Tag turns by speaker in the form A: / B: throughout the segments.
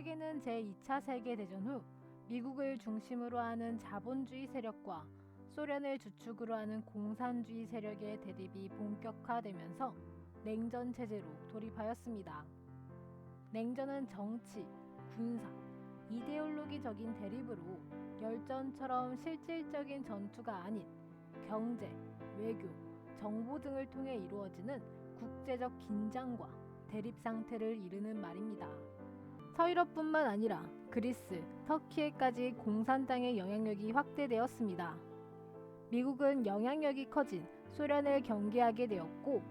A: 세계는 제2차 세계대전 후 미국을 중심으로 하는 자본주의 세력과 소련을 주축으로 하는 공산주의 세력의 대립이 본격화되면서 냉전 체제로 돌입하였습니다. 냉전은 정치, 군사, 이데올로기적인 대립으로 열전처럼 실질적인 전투가 아닌 경제, 외교, 정보 등을 통해 이루어지는 국제적 긴장과 대립 상태를 이르는 말입니다. 서유럽뿐만 아니라 그리스, 터키에까지 공산당의 영향력이 확대되었습니다. 미국은 영향력이 커진 소련을 경계하게 되었고,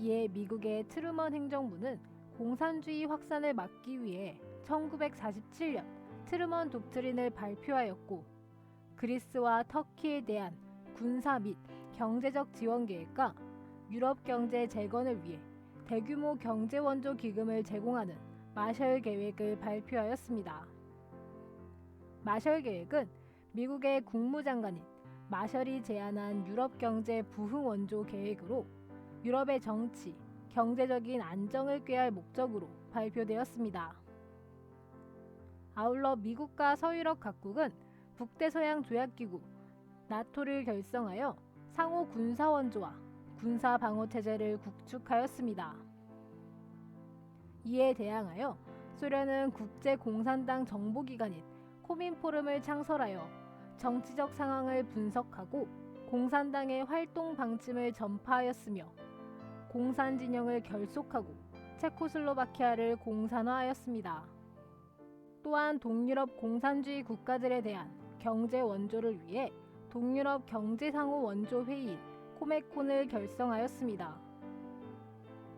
A: 이에 미국의 트루먼 행정부는 공산주의 확산을 막기 위해 1947년 트루먼 독트린을 발표하였고, 그리스와 터키에 대한 군사 및 경제적 지원 계획과 유럽 경제 재건을 위해 대규모 경제 원조 기금을 제공하는 마셜 계획을 발표하였습니다. 마셜 계획은 미국의 국무장관인 마셜이 제안한 유럽 경제 부흥 원조 계획으로 유럽의 정치, 경제적인 안정을 꾀할 목적으로 발표되었습니다. 아울러 미국과 서유럽 각국은 북대서양 조약기구 나토를 결성하여 상호 군사 원조와 군사 방어 체제를 구축하였습니다. 이에 대항하여 소련은 국제공산당 정보기관인 코민포럼을 창설하여 정치적 상황을 분석하고 공산당의 활동 방침을 전파하였으며 공산 진영을 결속하고 체코슬로바키아를 공산화하였습니다. 또한 동유럽 공산주의 국가들에 대한 경제 원조를 위해 동유럽 경제상호 원조 회의인 코메콘을 결성하였습니다.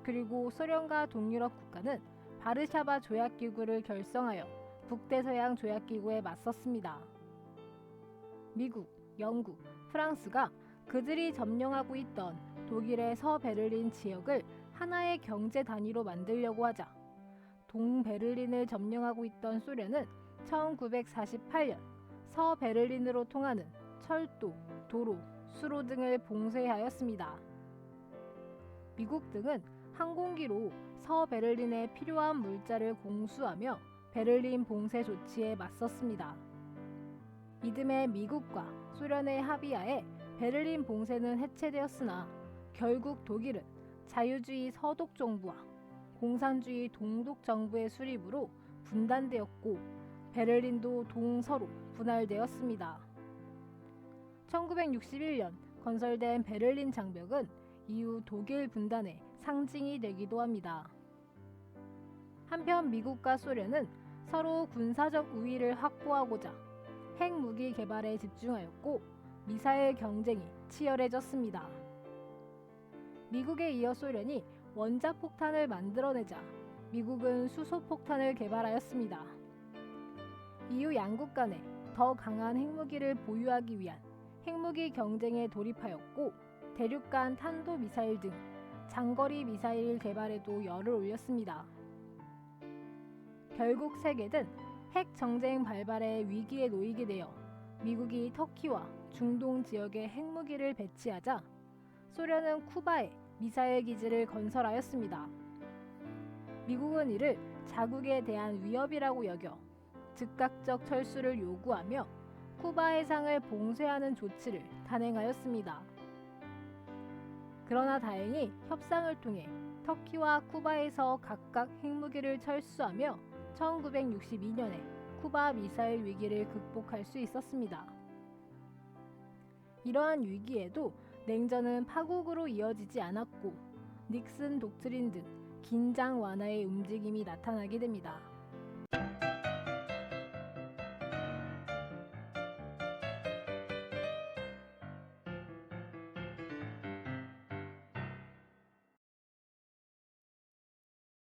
A: 그리고 소련과 동유럽 국가는 바르샤바 조약기구를 결성하여 북대서양 조약기구에 맞섰습니다. 미국, 영국, 프랑스가 그들이 점령하고 있던 독일의 서베를린 지역을 하나의 경제 단위로 만들려고 하자 동베를린을 점령하고 있던 소련은 1948년 서베를린으로 통하는 철도, 도로, 수로 등을 봉쇄하였습니다. 미국 등은 항공기로 서베를린에 필요한 물자를 공수하며 베를린 봉쇄 조치에 맞섰습니다. 이듬해 미국과 소련의 합의하에 베를린 봉쇄는 해체되었으나 결국 독일은 자유주의 서독 정부와 공산주의 동독 정부의 수립으로 분단되었고 베를린도 동서로 분할되었습니다. 1961년 건설된 베를린 장벽은 이후 독일 분단의 상징이 되기도 합니다. 한편 미국과 소련은 서로 군사적 우위를 확보하고자 핵무기 개발에 집중하였고 미사일 경쟁이 치열해졌습니다. 미국에 이어 소련이 원자폭탄을 만들어내자 미국은 수소폭탄을 개발하였습니다. 이후 양국 간에 더 강한 핵무기를 보유하기 위한 핵무기 경쟁에 돌입하였고 대륙간 탄도미사일 등 장거리 미사일 개발에도 열을 올렸습니다. 결국 세계는 핵 정쟁 발발의 위기에 놓이게 되어 미국이 터키와 중동 지역에 핵무기를 배치하자 소련은 쿠바에 미사일 기지를 건설하였습니다. 미국은 이를 자국에 대한 위협이라고 여겨 즉각적 철수를 요구하며 쿠바 해상을 봉쇄하는 조치를 단행하였습니다. 그러나 다행히 협상을 통해 터키와 쿠바에서 각각 핵무기를 철수하며 1962년에 쿠바 미사일 위기를 극복할 수 있었습니다. 이러한 위기에도 냉전은 파국으로 이어지지 않았고 닉슨 독트린 등 긴장 완화의 움직임이 나타나게 됩니다.